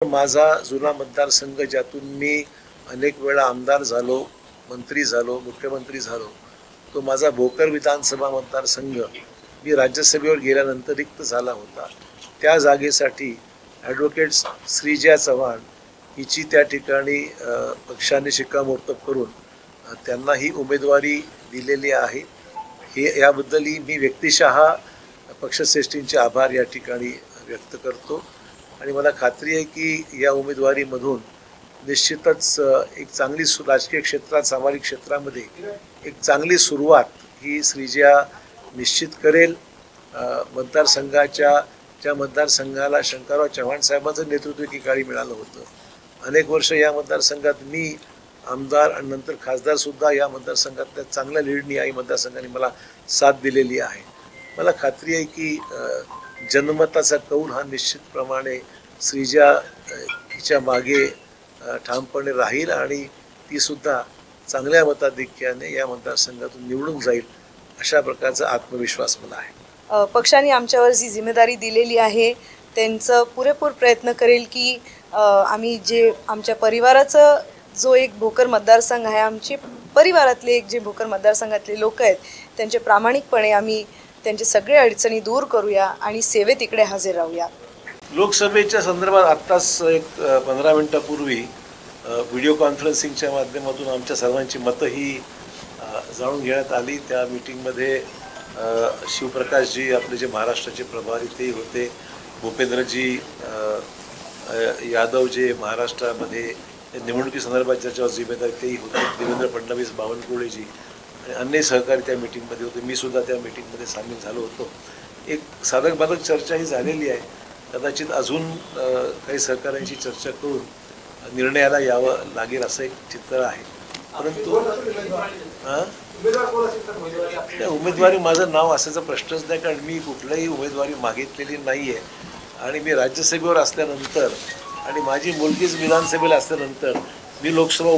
माझा जुना मतदारसंघ ज्यातून मी अनेक वेळा आमदार झालो, मंत्री झालो, मुख्यमंत्री झालो, तो माझा भोकर विधानसभा मतदारसंघ मी राज्यसभेवर गेल्यानंतर रिक्त झाला होता. त्या जागेसाठी ॲडव्होकेट श्रीजया चव्हाण हिची त्या ठिकाणी पक्षाने शिक्कामोर्तब करून त्यांना ही उमेदवारी दिलेली आहे. हे याबद्दलही मी व्यक्तिशः पक्षश्रेष्ठींचे आभार या ठिकाणी व्यक्त करतो आणि मला खात्री आहे की या उमेदवारीमधून निश्चितच एक चांगली राजकीय क्षेत्रात, सामाजिक क्षेत्रामध्ये एक चांगली सुरुवात ही श्रीजया निश्चित करेल. ज्या मतदारसंघाला शंकरराव चव्हाण साहेबांचं नेतृत्व एकेकाळी मिळालं होतं, अनेक वर्ष या मतदारसंघात मी आमदार आणि नंतर खासदारसुद्धा या मतदारसंघातल्या चांगल्या लीडनी या मतदारसंघाने मला साथ दिलेली आहे. मला खात्री आहे की जनमताचा कौल हा निश्चितप्रमाणे श्रीजया हिच्या मागे ठामपणे राहील आणि तीसुद्धा चांगल्या मताधिक्याने या मतदारसंघातून निवडून जाईल अशा प्रकारचा आत्मविश्वास मला आहे. पक्षाने आमच्यावर जी जिम्मेदारी दिलेली आहे त्यांचं पुरेपूर प्रयत्न करेल की आम्ही जे आमच्या परिवाराचं जो एक भोकर मतदारसंघ आहे, आमचे परिवारातले एक जे भोकर मतदारसंघातले लोक आहेत त्यांचे प्रामाणिकपणे आम्ही त्यांचे सगळे अडचणी दूर करूया आणि सेवेत इकडे हजर राहूया. लोकसभेच्या संदर्भात आत्ताच एक 15 मिनिटापूर्वी व्हिडिओ कॉन्फरन्सिंगच्या माध्यमातून आमच्या सर्वांची मतं ही जाणून घेण्यात आली. त्या मीटिंगमध्ये शिवप्रकाशजी आपले जे महाराष्ट्राचे प्रभारी तेही होते, भूपेंद्रजी यादव जे महाराष्ट्रामध्ये निवडणुकीसंदर्भात ज्याच्यावर जिम्मेदारी तेही होते, देवेंद्र फडणवीस, बावनकुळेजी आणि अन्य सहकारी त्या मीटिंगमध्ये होते. मी सुद्धा त्या मीटिंगमध्ये सामील झालो होतो. एक साधक बाधक चर्चा ही झालेली आहे. कदाचित अजून काही सहकाऱ्यांशी चर्चा करून निर्णयाला यावं लागेल असं एक चित्र आहे. परंतु त्या उमेदवारी माझं नाव असायचा प्रश्नच नाही, कारण मी कुठल्याही उमेदवारी मागितलेली नाही आहे आणि मी राज्यसभेवर असल्यानंतर आणि माझी मुलगीच विधानसभेला असल्यानंतर मी लोकसभा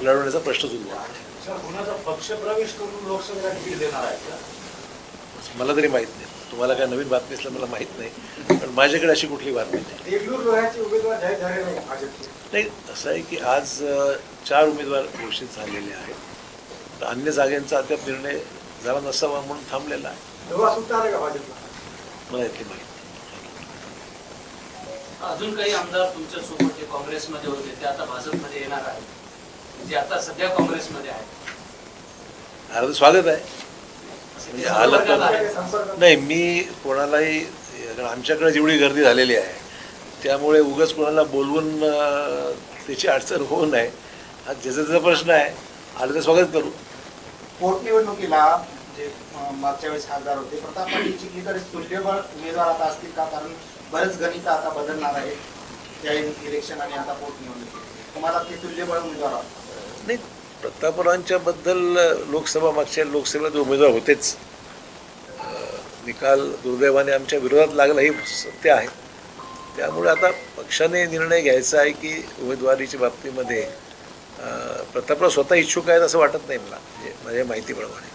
लढवण्याचा प्रश्नच उद्भवला. मला तरी माहीत नाही. तुम्हाला काय नवीन बातमी असल्या मला माहीत नाही, पण माझ्याकडे अशी कुठली बातमी नाही. नाही, असं आहे की आज 4 उमेदवार घोषित झालेले आहेत. अन्य जागांचा अद्याप निर्णय झाला नसावा म्हणून थांबलेला आहे. मला यातली माहिती. अजून काही आमदार तुमच्या सोबत जे काँग्रेसमध्ये होते ते आता भाजपमध्ये येणार आहेत, जे आता सध्या काँग्रेसमध्ये आहेत. अर्ध स्वागत आहे. म्हणजे आलं तर नाही, मी कोणालाही, आमच्याकडे जेवढी गर्दी झालेली आहे त्यामुळे उगाच कोणाला बोलवून त्याची अडचण होऊ नये. हा ज्याचा प्रश्न आहे, आलं तर स्वागत करू. पोटनिवडणुकीला जे मागच्या वेळेस खासदार होते प्रताप पाटील चिखलीकर तुल्यबळ उमेदवार आता असतील का? कारण बरेच गणित आता बदलणार आहे त्या इलेक्शन आणि आता पोटनिवडणुकी. तुम्हाला ते तुल्यबळ उमेदवार नाही, प्रतापरावांच्या बद्दल मागच्या लोकसभेला उमेदवार होतेच. निकाल दुर्दैवाने आमच्या विरोधात लागला हे सत्य आहे. त्यामुळे आता पक्षाने निर्णय घ्यायचा आहे की उमेदवारीच्या बाबतीमध्ये प्रतापराव स्वतः इच्छुक आहेत असं वाटत नाही मला, म्हणजे माझ्या माहितीप्रमाणे.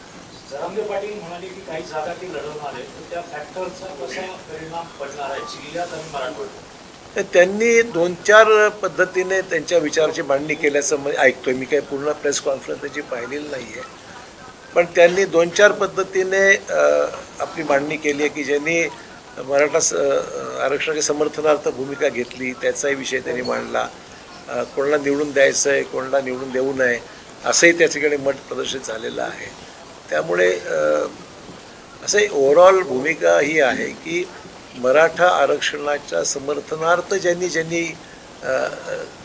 जरांगे पाटील म्हणाले की काही जागा ते लढवणार आहेत, तर त्या फॅक्टरचा कसा परिणाम पडणार आहे जिल्ह्यात आणि मराठवाड्यात? त्यांनी 2-4 पद्धतीने त्यांच्या विचाराची मांडणी केल्याचं म्हणजे ऐकतोय मी. काही पूर्ण प्रेस कॉन्फरन्स त्याची पाहिलेली नाही आहे, पण त्यांनी 2-4 पद्धतीने आपली मांडणी केली आहे की ज्यांनी मराठा आरक्षणाच्या समर्थनार्थ भूमिका घेतली त्याचाही विषय त्यांनी मांडला. कोणाला निवडून द्यायचं आहे, कोणाला निवडून देऊ नये असंही त्याच्याकडे मत प्रदर्शित झालेलं आहे. त्यामुळे असं ओव्हरऑल भूमिका ही आहे की मराठा आरक्षणाच्या समर्थनार्थ ज्यांनी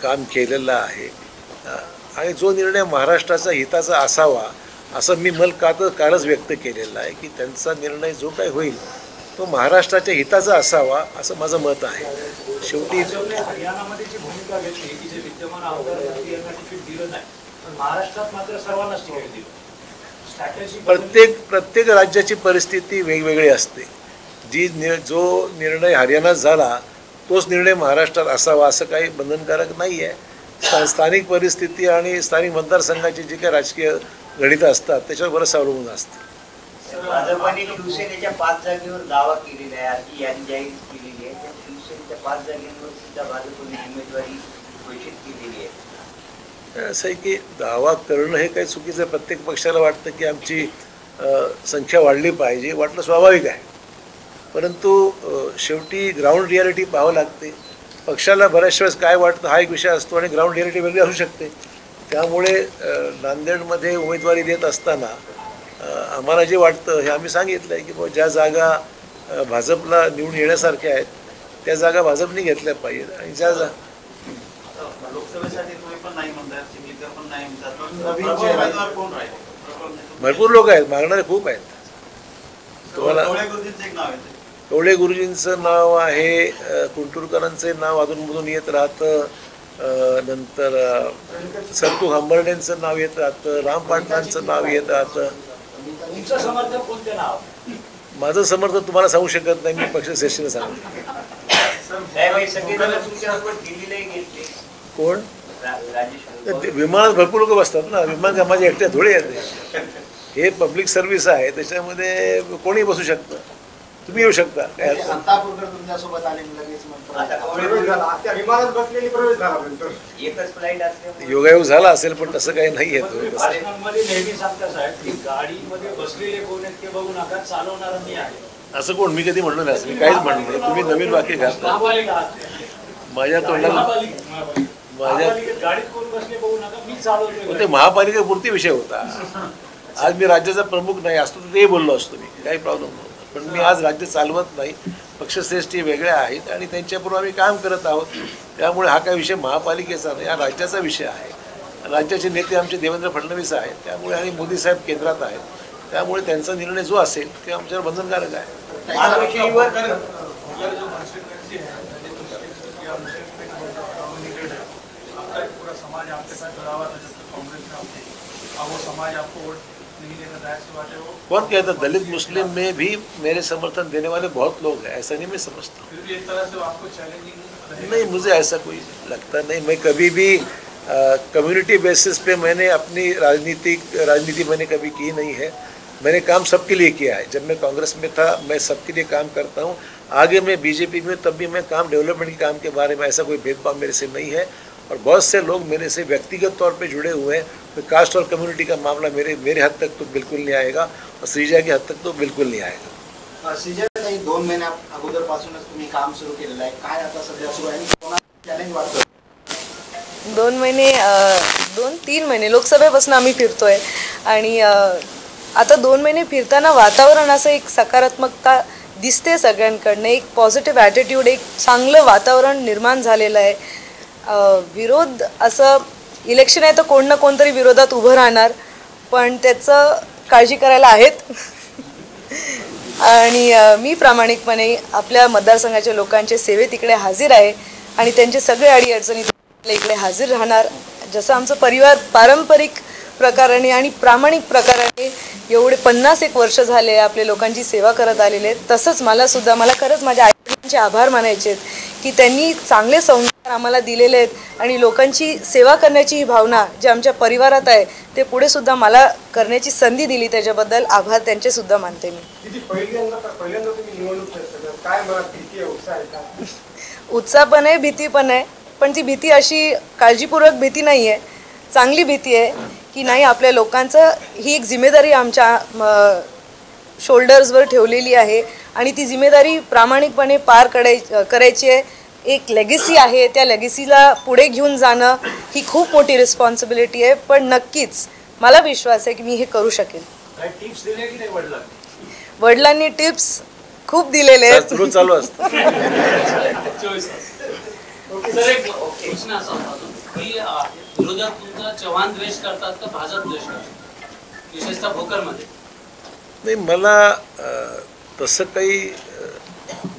काम केलेलं आहे आणि जो निर्णय महाराष्ट्राचा हिताचा असावा असं मी कालच व्यक्त केलेलं आहे की त्यांचा निर्णय जो काही होईल तो महाराष्ट्राच्या हिताचा असावा असं माझं मत आहे. शेवटी हरियाणामध्ये जी भूमिका घेतली की जे विद्यमान आमदार यांना तिकीट दिलं नाही, पण महाराष्ट्रात मात्र सर्वांनाच तिकीट दिलं. प्रत्येक राज्याची परिस्थिती वेगवेगळी असते. जो निर्णय हरियाणात झाला तोच निर्णय महाराष्ट्रात असावा असं काही बंधनकारक नाही आहे. स्थानिक परिस्थिती आणि स्थानिक मतदारसंघाची जी काही राजकीय गणितं असतात त्याच्यावर बरंच अवलंबून असतं. भाजपाने शिवसेनेच्या 5 जागेवर दावा केलेला आहे, अशी यादी जाहीर केलेली आहे. शिवसेनेच्या त्या 5 जागांवर सुद्धा भाजपने उमेदवारी घोषित केलेली आहे. असं आहे की दावा करणं हे काही चुकीचं आहे. प्रत्येक पक्षाला वाटतं की आमची संख्या वाढली पाहिजे, वाटणं स्वाभाविक आहे. परंतु शेवटी ग्राउंड रियालिटी पाहावं लागते. पक्षाला बऱ्याच वेळेस काय वाटतं हा एक विषय असतो आणि ग्राउंड रियालिटी वेगळी असू शकते. त्यामुळे नांदेडमध्ये उमेदवारी देत असताना आम्हाला जे वाटतं हे आम्ही सांगितलं आहे की बाबा ज्या जागा भाजपला निवडून येण्यासारख्या आहेत त्या जागा भाजपने घेतल्या पाहिजेत आणि ज्या लोकसभेसाठी तुम्ही पण नाही म्हणताय, चिखलीकर पण नाही नवीन म्हणतात, चेहरा. उमेदवार कोण राहील? भरपूर लोक आहेत, मागणारे खूप आहेत. तुम्हाला कवळे गुरुजींचं एक नाव आहे. कवळे गुरुजींचं नाव आहे, कुंटूरकरांचं नाव अधूनमधून येत राहतं, नंतर संतू हंबर्डेंचं नाव येत राहतं, राम पाटलांचं नाव येत राहतं. तुमचं समर्थक कोणते नाव? माझं समर्थन तुम्हाला सांगू शकत नाही, मी पक्ष श्रेष्ठीने सांगतो. त्यावेळी सगळेजण तुमच्यासोबत दिल्लीलाही गेले. कोण? राजेश ते विमानात भरपूर लोक बसतात ना, विमान का माझ्या एकट्या थोडे येते. हे पब्लिक सर्व्हिस आहे, त्याच्यामध्ये कोणी बसू शकतं, तुम्ही येऊ शकता. काय म्हणजे अंतापूरकर तुमच्यासोबत आले आणि लगेच म्हणतो आता प्रवेश झाला. त्या विमानात बसलेली प्रवेश झाला म्हणतो. एकच फ्लाईट असल्यामुळे योगायोग झाला असेल, पण तसं काही नाही येतो. भाषणांमध्ये नेहमी सांगता साहेब की गाडीमध्ये बसलेले कोण आहेत ते बघू नका, चालवणारा मी आहे. असं कोण? मी कधी म्हणलो नाही, असं मी काहीच म्हणलं नाही. तुम्ही नवीन वाक्य घालता महापालिका माझ्या तोंडाला. महापालिकेत गाडीत कोण बसले बघू नका, मी चालवतोय. ते महापालिकेपुरती विषय होता. आज मी राज्याचा प्रमुख नाही असतो तर ते बोललो असतो, मी काही प्रॉब्लेम नव्हता. पण मी आज राज्य चालवत नाही, पक्षश्रेष्ठी वेगळ्या आहेत आणि त्यांच्याबरोबर आम्ही काम करत आहोत. त्यामुळे हा काही विषय महापालिकेचा नाही, हा राज्याचा विषय आहे. राज्याचे नेते आमचे देवेंद्र फडणवीस आहेत, त्यामुळे आणि मोदी साहेब केंद्रात आहेत, त्यामुळे त्यांचा निर्णय जो असेल ते आमच्यावर बंधनकारक आहे. महापालिकेवर पूरा समाज आपके साथ जुड़ा हुआ था जब तक कांग्रेस में आप थे, अब वो समाज आपको वोट नहीं देना, जाहिर सी बात है वो कौन कहता? दलित मुस्लिम में भी मेरे समर्थन देने वाले बहुत लोग हैं, ऐसा नहीं मैं समझता हूँ. फिर भी एक तरह से वो आपको चैलेंजिंग नहीं, मुझे ऐसा कोई लगता नहीं. मैं कभी भी कम्युनिटी बेसिस पे मैंने अपनी राजनीति मैंने कभी की नहीं है. मैंने काम सबके लिए किया है. जब मैं कांग्रेस में था मैं सबके लिए काम करता हूँ. आगे मैं बीजेपी में तब भी मैं काम डेवलपमेंट के काम के बारे में ऐसा कोई भेदभाव मेरे से नहीं है. और बहुत से लोग मेरे से व्यक्तिगत तौर पे जुड़े हुए हैं. तो कास्ट और कम्युनिटी का मामला मेरे हद तक तो बिल्कुल नहीं आएगा और श्रीजा की हद तक तो बिल्कुल नहीं आएगा. श्रीजय, 2 महिन्या अगोदरपासूनच तुम्ही काम सुरू केलेलं आहे. काय आता सध्या सुरू आहे आणि कोणाला चॅलेंज वाटतं? 2-3 महिने लोकसभेपासून आम्ही फिरतोय आणि आता 2 महिने फिरताना वातावरण असं एक सकारात्मकता दिसते सगळ्यांकडनं. एक पॉझिटिव्ह ॲटिट्यूड, एक चांगलं वातावरण निर्माण झालेलं आहे. विरोध असं इलेक्शन आहे तर कोण ना कोणतरी विरोधात उभं राहणार, पण त्याचं काळजी करायला आहेत. आणि मी प्रामाणिकपणे आपल्या मतदारसंघाच्या लोकांच्या सेवेत इकडे हाजीर आहे आणि त्यांचे सगळे अडीअडचणी आपल्या इकडे हाजीर राहणार. जसं आमचं परिवार पारंपरिक प्रकाराने आणि प्रामाणिक प्रकाराने एवढे 50 वर्ष झाले आपल्या लोकांची सेवा करत आलेले आहेत, तसंच मला खरंच माझ्या आईवडिलांचे आभार मानायचे आहेत की त्यांनी चांगले संस्कार आम्हाला दिलेले आहेत आणि लोकांची सेवा करण्याची ही भावना जी आमच्या परिवारात आहे ते पुढे सुद्धा मला करण्याची संधी दिली, त्याच्याबद्दल आभार त्यांचे सुद्धा मानते मी. पहिल्यांदा तुम्ही निवडणूक लढता, काय मनात किती उत्साह आहे का? उत्साह पण आहे, भीती पण आहे, पण ती भीती अशी काळजीपूर्वक भीती नाही आहे, चांगली भीती आहे की नाही आपल्या लोकांचं ही एक जिम्मेदारी आमच्या शोल्डर्सवर ठेवलेली आहे आणि ती जिम्मेदारी प्रामाणिकपणे पार करायची आहे. एक लेगेसी आहे, त्या लेगेसीला पुढे घेऊन जाणं ही खूप मोठी रिस्पॉन्सिबिलिटी आहे, पण नक्कीच मला विश्वास आहे की मी हे करू शकेन. काही टिप्स दिले की नाही वडिलांनी? वडिलांनी टिप्स खूप दिलेले आहेत. रोज चालू असतं. सर एक प्रश्न असा होता की विरोधक तुमचा चव्हाण द्वेष करतात का भाजप द्वेष करतात, विशेषतः भोकरमध्ये? नाही, मला तसं काही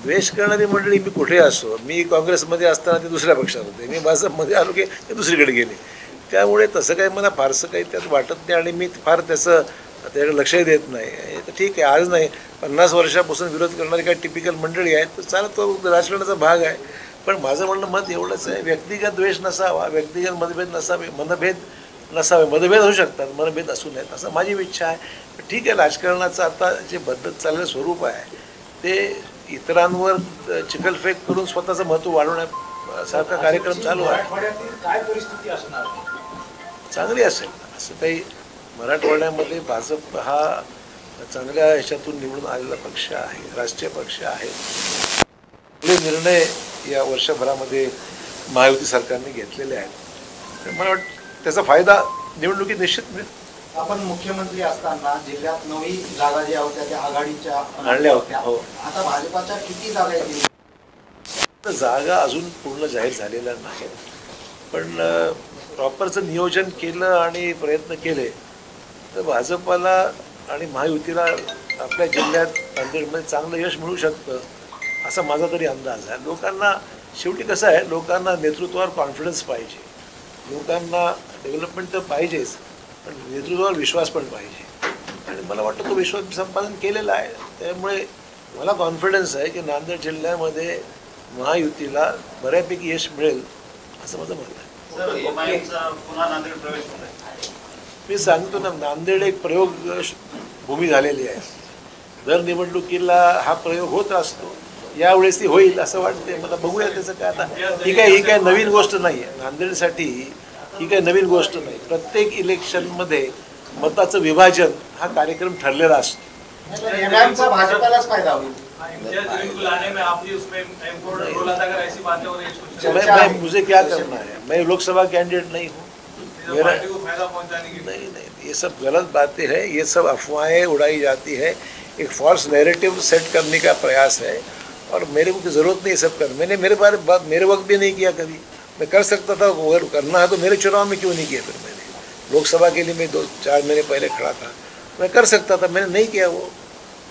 द्वेष करणारी मंडळी मी कुठे असो, मी काँग्रेसमध्ये असताना ते दुसऱ्या पक्षात होते, मी भाजपमध्ये आलो की ते दुसरीकडे गेले. त्यामुळे तसं काही मला फारसं काही त्यात वाटत नाही आणि मी फार त्याच्याकडे लक्षही देत नाही. तर ठीक आहे, आज नाही 50 वर्षापासून विरोध करणारी काही टिपिकल मंडळी आहेत, तर चालत तो राजकारणाचा भाग आहे. पण माझं म्हणणं मत एवढंच आहे, व्यक्तिगत द्वेष नसावा, व्यक्तिगत मतभेद नसावे, मतभेद होऊ शकतात, मनभेद असू नयेत असं माझी इच्छा आहे. ठीक आहे, राजकारणाचं आता जे बदलत चाललेलं स्वरूप आहे ते इतरांवर चिखलफेक करून स्वतःचं महत्त्व वाढवण्यासारखा कार्यक्रम चालू आहे. मराठवाड्यातील काय परिस्थिती असणार आहे? चांगली असेल. असं काही मराठवाड्यामध्ये भाजप हा चांगल्या ह्याच्यातून निवडून आलेला पक्ष आहे, राष्ट्रीय पक्ष आहे. आपले निर्णय या वर्षभरामध्ये महायुती सरकारने घेतलेले आहेत. तर मला वाटतं त्याचा फायदा निवडणुकीत निश्चित मिळेल. आपण मुख्यमंत्री असताना जिल्ह्यात 9 जागा ज्या होत्या त्या आघाडीच्या आणल्या होत्या. हो. आता भाजपाच्या किती जागा येतील? जागा अजून पूर्ण जाहीर झालेल्या नाहीत, पण प्रॉपरचं नियोजन केलं आणि प्रयत्न केले तर भाजपाला आणि महायुतीला आपल्या जिल्ह्यात नांदेडमध्ये चांगलं यश मिळू शकतं असा माझा तरी अंदाज आहे. लोकांना शेवटी कसं आहे, लोकांना नेतृत्वावर कॉन्फिडन्स पाहिजे, लोकांना डेव्हलपमेंट तर पाहिजेच, पण नेतृत्वावर विश्वास पण पाहिजे. आणि मला वाटतं तो विश्वास संपादन केलेला आहे. त्यामुळे मला कॉन्फिडन्स आहे की नांदेड जिल्ह्यामध्ये महायुतीला बऱ्यापैकी यश मिळेल असं माझं म्हणणं आहे. पुन्हा नांदेड प्रवेश होत आहे. मी सांगतो ना, नांदेड एक प्रयोग भूमी झालेली आहे. दर निवडणुकीला हा प्रयोग होत असतो. यावेळेस ती होईल असं वाटते मला. बघूया त्याचं काय. आता ही काय नवीन गोष्ट नाही आहे नांदेडसाठी. ही काही नवीन गोष्ट नाही. प्रत्येक इलेक्शनमध्ये मताचं विभाजन हा कार्यक्रम ठरलेला असतो. एमआयएमचा भाजपालाच फायदा होईल. मुझे क्या करना है, मैं लोकसभा कैंडिडेट नहीं हूँ. मेरा नहीं, ये सब गलत बातें हैं, ये सब अफवाहें उड़ाई जाती है. एक फॉल्स नैरेटिव सेट करने का प्रयास है और मेरे को ज़रूरत नहीं सब कर. मैंने मेरे वक्त भी नहीं किया कभी. मैं कर सकता था, अगर करना है तो मेरे चुनाव में क्यों नहीं किया. फिर मैंने लोकसभा के लिए मैं 2-4 महीने पहले खड़ा था, मैं कर सकता था, मैंने नहीं किया. वो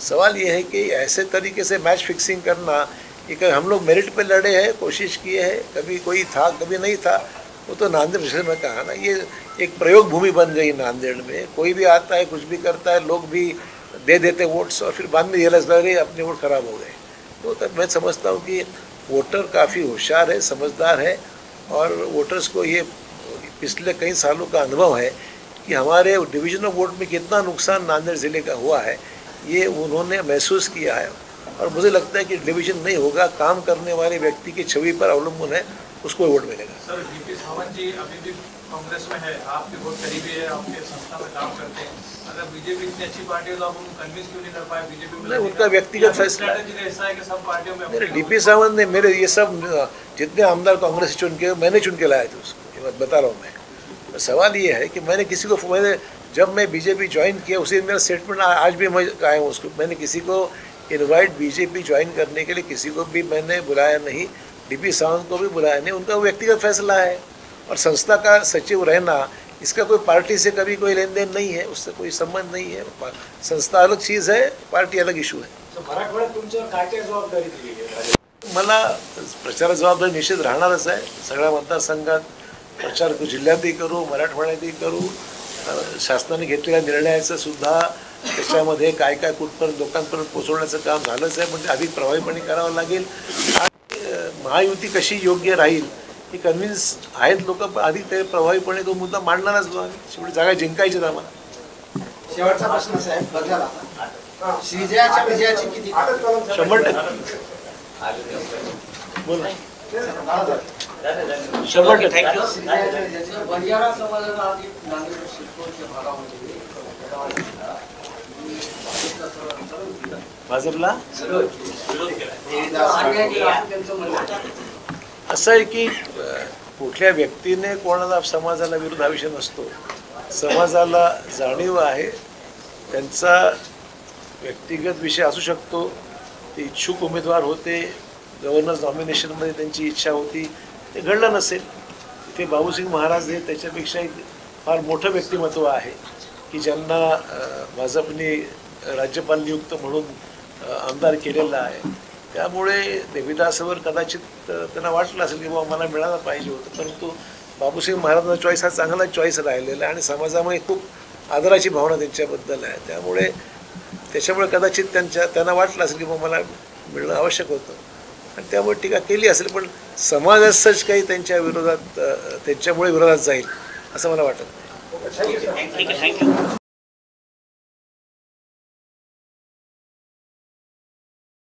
सवाल ये है कि ऐसे तरीके से मैच फिक्सिंग करना कि हम लोग मेरिट पे लड़े हैं, कोशिश किए हैं, कभी कोई था कभी नहीं था. वो तो नांदेड़ जैसे मैं कहा ना, ये एक प्रयोग भूमि बन गई नांदेड़ में. कोई भी आता है, कुछ भी करता है, लोग भी दे देते वोट्स और फिर बाद में रियलाइज कर रहे अपने वोट खराब हो गए. तो तब मैं समझता हूँ कि वोटर काफ़ी होशियार है, समझदार है और वोटर्स को ये पिछले कई सालों का अनुभव है कि हमारे डिवीजन ऑफ वोट में कितना नुकसान नांदेड़ ज़िले का हुआ है, ये उन्होंने महसूस किया है. और मुझे लगता है कि डिवीजन नहीं होगा, काम करने वाले व्यक्ति की छवि पर अवलंबन है, उसको वोट मिलेगा. सर, डीपी सावंत जी अभी भी कांग्रेस में है, आपके बहुत करीबी है, आपके संस्था में काम करते हैं. अगर बीजेपी इतनी अच्छी पार्टी है तो आप उनको कन्विंस क्यों नहीं कर पाए बीजेपी में? नहीं, उनका व्यक्तिगत फैसला है. ऐसा है कि सब पार्टियों में मेरे डीपी सावंत ने मेरे ये सब जितने आमदार कांग्रेस से चुन के मैंने चुन के लाया था उसको. ये बात बता रहा हूँ मैं. सवाल ये है कि मैंने किसी को, मैंने जब मैं बीजेपी ज्वाइन किया उसी दिन मेरा स्टेटमेंट आज भी मैं आया हूँ उसको. मैंने किसी को इनवाइट बीजेपी ज्वाइन करने के लिए किसी को भी मैंने बुलाया नहीं. डीपी सावंत को भी बुलाया नहीं. उनका व्यक्तिगत फैसला है. और संस्था का सचिव रहना, इसका कोई पार्टी से कभी कोई लेन देन नहीं है, उससे कोई संबंध नहीं है. संस्था अलग चीज़ है, पार्टी अलग इशू है. मराठवाड्यात तुमच्यावर काय काय जबाबदारी दिली आहे? मला प्रचार जबाबदारी निश्चित राहणारच आहे. सगळ्या मतदारसंघात प्रचार जिल्ह्यातही करू, मराठवाड्यातही करू. शासनाने घेतलेल्या निर्णयाचं सुद्धा त्याच्यामध्ये काय काय कुठपर्यंत लोकांपर्यंत पोहोचवण्याचं काम झालंच आहे. म्हणजे अधिक प्रभावीपणे करावं लागेल. आणि महायुती कशी योग्य राहील ही कन्व्हिन्स आहेत लोक, पण अधिक ते प्रभावीपणे तो मुद्दा मांडणारच. शेवटी जागा जिंकायची आम्हाला. शेवटचा प्रश्न साहेब, बदला श्रीजयाच्या विजयाची किती? 100%. बोला. 100%. बंजारा समाजाला आधी नांदेड शिरपूरच्या भागामध्ये भाजपला त्यांचं म्हणणं असं आहे की कुठल्या व्यक्तीने कोणाला समाजाला विरोध हा विषय नसतो. समाजाला जाणीव आहे, त्यांचा व्यक्तिगत विषय असू शकतो. ते इच्छुक उमेदवार होते, गव्हर्नर नॉमिनेशनमध्ये त्यांची इच्छा होती, ते घडलं नसेल. इथे बाबूसिंग महाराज हे त्याच्यापेक्षा एक फार मोठं व्यक्तिमत्व आहे की ज्यांना भाजपने राज्यपाल नियुक्त म्हणून आमदार केलेला आहे. त्यामुळे देवीदासवर कदाचित त्यांना वाटलं असेल की बाबा मला मिळालं पाहिजे होतं. परंतु बाबूसिंग महाराजांचा चॉईस हा चांगला चॉईस राहिलेला आहे आणि समाजामध्ये खूप आदराची भावना त्यांच्याबद्दल आहे. त्याच्यामुळे कदाचित त्यांना वाटलं असेल की बाबा मला मिळणं आवश्यक होतं आणि त्यामुळे टीका केली असेल. पण समाज असंच काही त्यांच्या विरोधात, त्यांच्यामुळे विरोधात जाईल असं मला वाटत नाही. थँक्यू.